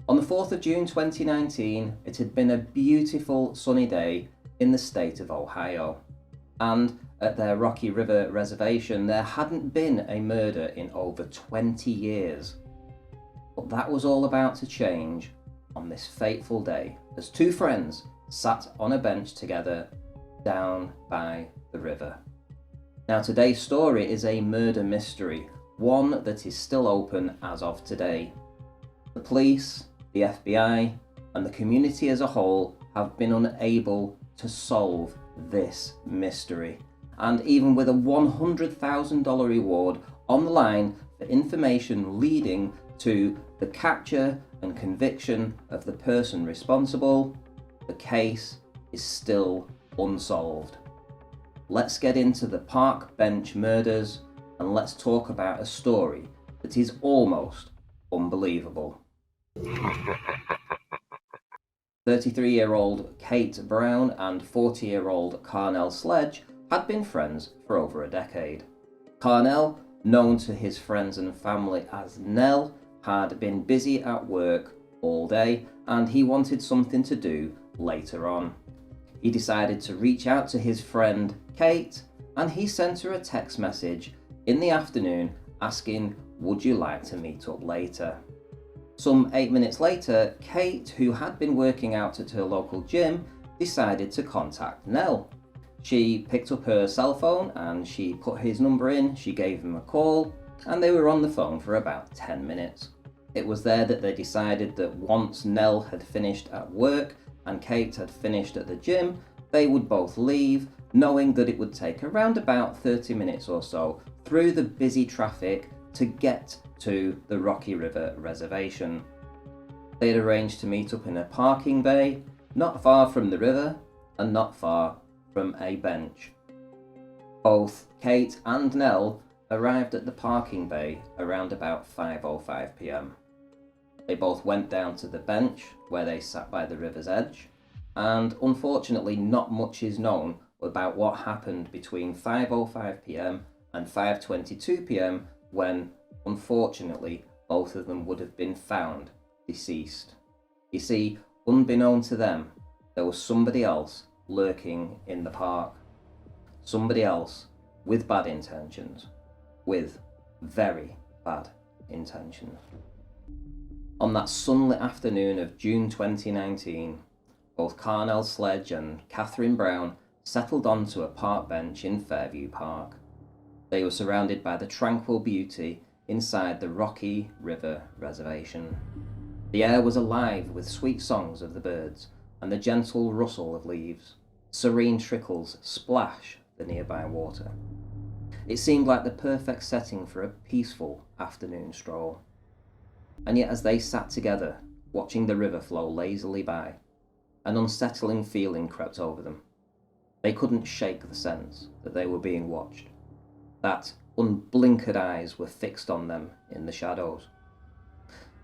On the 4th of June 2019, it had been a beautiful sunny day in the state of Ohio, and at their Rocky River reservation there hadn't been a murder in over 20 years. But that was all about to change on this fateful day as two friends sat on a bench together down by the river. Now today's story is a murder mystery, one that is still open as of today. The police, the FBI, and the community as a whole have been unable to solve this mystery. And even with a $100,000 reward on the line for information leading to the capture and conviction of the person responsible, the case is still unsolved. Let's get into the park bench murders and let's talk about a story that is almost unbelievable. 33-year-old Kate Brown and 40-year-old Carnell Sledge had been friends for over a decade. Carnell, known to his friends and family as Nell, had been busy at work all day and he wanted something to do later on. He decided to reach out to his friend Kate and he sent her a text message in the afternoon asking, "Would you like to meet up later?" Some 8 minutes later, Kate, who had been working out at her local gym, decided to contact Nell. She picked up her cell phone and she put his number in, she gave him a call, and they were on the phone for about 10 minutes. It was there that they decided that once Nell had finished at work and Kate had finished at the gym, they would both leave, knowing that it would take around about 30 minutes or so through the busy traffic to get to the Rocky River reservation. They had arranged to meet up in a parking bay, not far from the river and not far from a bench. Both Kate and Nell arrived at the parking bay around about 5:05 p.m. They both went down to the bench where they sat by the river's edge, and unfortunately not much is known about what happened between 5:05 p.m. and 5:22 p.m. when, unfortunately, both of them would have been found deceased. You see, unbeknown to them, there was somebody else lurking in the park. Somebody else with bad intentions. With very bad intentions. On that sunlit afternoon of June 2019, both Carnell Sledge and Catherine Brown settled onto a park bench in Fairview Park. They were surrounded by the tranquil beauty inside the Rocky River reservation. The air was alive with sweet songs of the birds and the gentle rustle of leaves. Serene trickles splash the nearby water. It seemed like the perfect setting for a peaceful afternoon stroll. And yet as they sat together, watching the river flow lazily by, an unsettling feeling crept over them. They couldn't shake the sense that they were being watched, that unblinkered eyes were fixed on them in the shadows.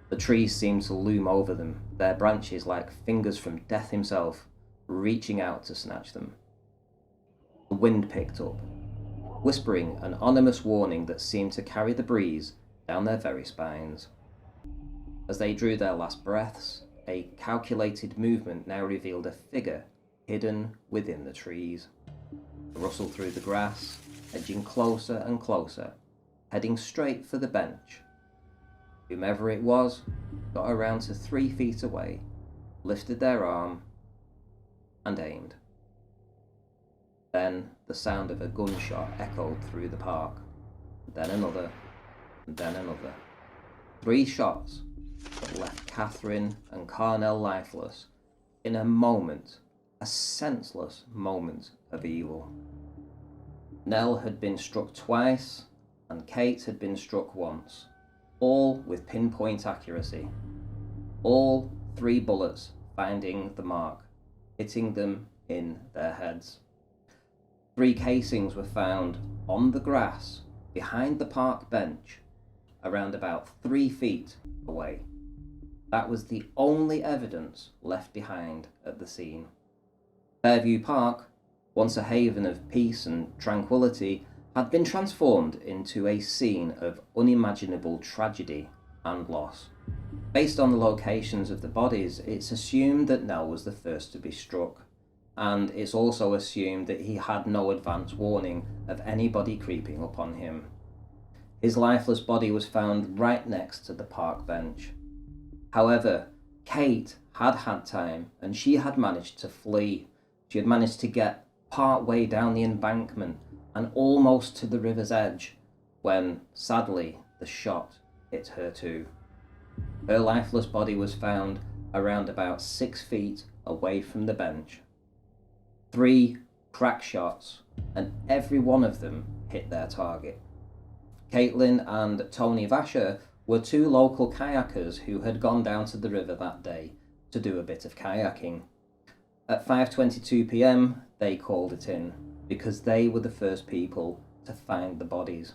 The trees seemed to loom over them, their branches like fingers from Death himself, reaching out to snatch them. The wind picked up, whispering an ominous warning that seemed to carry the breeze down their very spines. As they drew their last breaths, a calculated movement now revealed a figure hidden within the trees. It rustled through the grass, edging closer and closer, heading straight for the bench. Whomever it was got around to 3 feet away, lifted their arm, and aimed. Then the sound of a gunshot echoed through the park, then another, and then another. 3 shots that left Catherine and Carnell lifeless in a moment, a senseless moment of evil. Nell had been struck twice, and Kate had been struck once, all with pinpoint accuracy. All 3 bullets finding the mark, hitting them in their heads. 3 casings were found on the grass behind the park bench, around about 3 feet away. That was the only evidence left behind at the scene. Fairview Park, once a haven of peace and tranquility, had been transformed into a scene of unimaginable tragedy and loss. Based on the locations of the bodies, it's assumed that Nell was the first to be struck, and it's also assumed that he had no advance warning of anybody creeping up on him. His lifeless body was found right next to the park bench. However, Kate had had time, and she had managed to flee. She had managed to get part way down the embankment and almost to the river's edge when, sadly, the shot hit her too. Her lifeless body was found around about 6 feet away from the bench. 3 crack shots, and every one of them hit their target. Caitlin and Tony Vasher were 2 local kayakers who had gone down to the river that day to do a bit of kayaking. At 5:22 p.m, they called it in because they were the first people to find the bodies.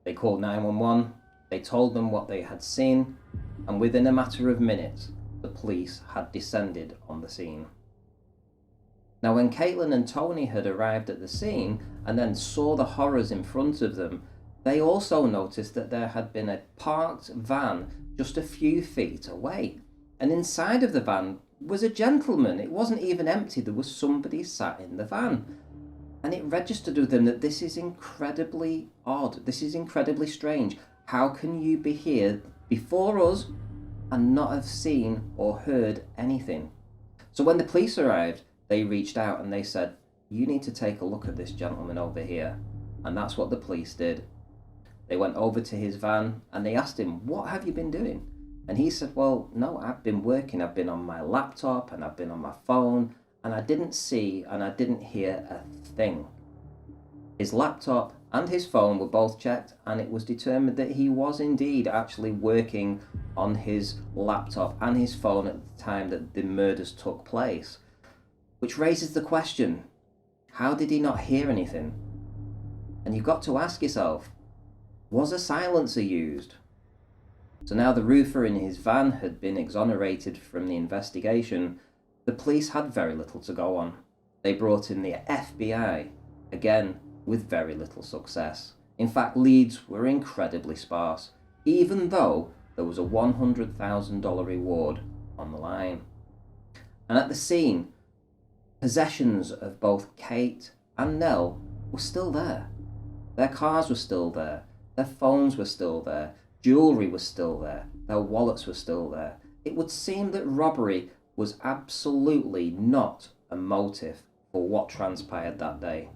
They called 911, they told them what they had seen, and within a matter of minutes, the police had descended on the scene. Now, when Caitlin and Tony had arrived at the scene and then saw the horrors in front of them, they also noticed that there had been a parked van just a few feet away. And inside of the van was a gentleman. It wasn't even empty. There was somebody sat in the van. And it registered with them that this is incredibly odd. This is incredibly strange. How can you be here before us and not have seen or heard anything? So when the police arrived, they reached out and they said, "You need to take a look at this gentleman over here." And that's what the police did. They went over to his van and they asked him, "What have you been doing?" And he said, "Well, no, I've been working. I've been on my laptop and I've been on my phone, and I didn't see and I didn't hear a thing." His laptop and his phone were both checked, and it was determined that he was indeed actually working on his laptop and his phone at the time that the murders took place. Which raises the question, how did he not hear anything? And you've got to ask yourself, was a silencer used? So now the roofer in his van had been exonerated from the investigation. The police had very little to go on. They brought in the FBI, again with very little success. In fact, leads were incredibly sparse, even though there was a $100,000 reward on the line. And at the scene, possessions of both Kate and Nell were still there. Their cars were still there. Their phones were still there. Jewellery was still there. Their wallets were still there. It would seem that robbery was absolutely not a motive for what transpired that day.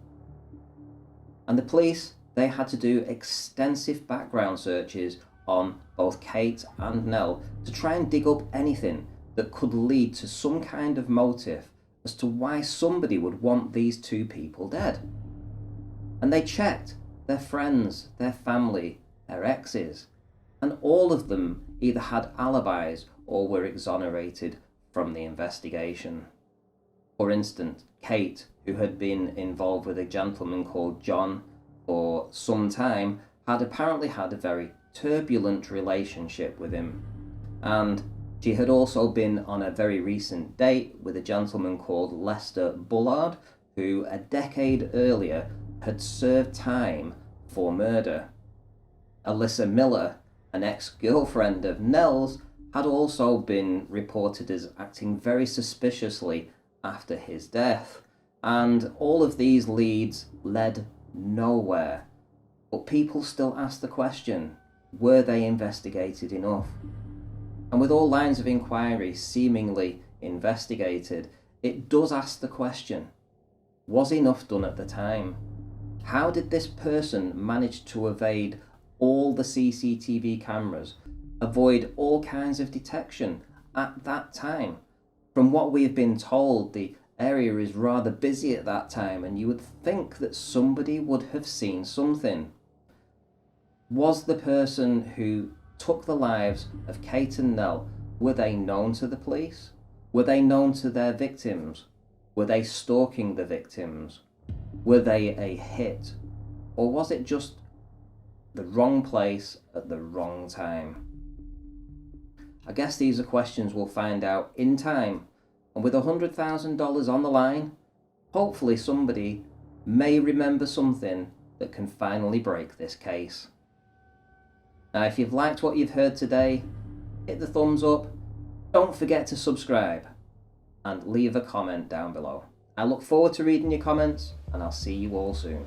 And the police, they had to do extensive background searches on both Kate and Nell to try and dig up anything that could lead to some kind of motive as to why somebody would want these 2 people dead. And they checked their friends, their family, their exes, and all of them either had alibis or were exonerated from the investigation. For instance, Kate, who had been involved with a gentleman called John for some time, had apparently had a very turbulent relationship with him. And she had also been on a very recent date with a gentleman called Lester Bullard, who a decade earlier had served time for murder. Alyssa Miller, an ex-girlfriend of Nell's, had also been reported as acting very suspiciously after his death, and all of these leads led nowhere. But people still ask the question, were they investigated enough? And with all lines of inquiry seemingly investigated, it does ask the question, was enough done at the time? How did this person manage to evade all the CCTV cameras, avoid all kinds of detection at that time? From what we've been told, the area is rather busy at that time, and you would think that somebody would have seen something. Was the person who took the lives of Kate and Nell, were they known to the police? Were they known to their victims? Were they stalking the victims? Were they a hit? Or was it just the wrong place at the wrong time? I guess these are questions we'll find out in time, and with $100,000 on the line, hopefully somebody may remember something that can finally break this case. Now, if you've liked what you've heard today, hit the thumbs up, don't forget to subscribe, and leave a comment down below. I look forward to reading your comments, and I'll see you all soon.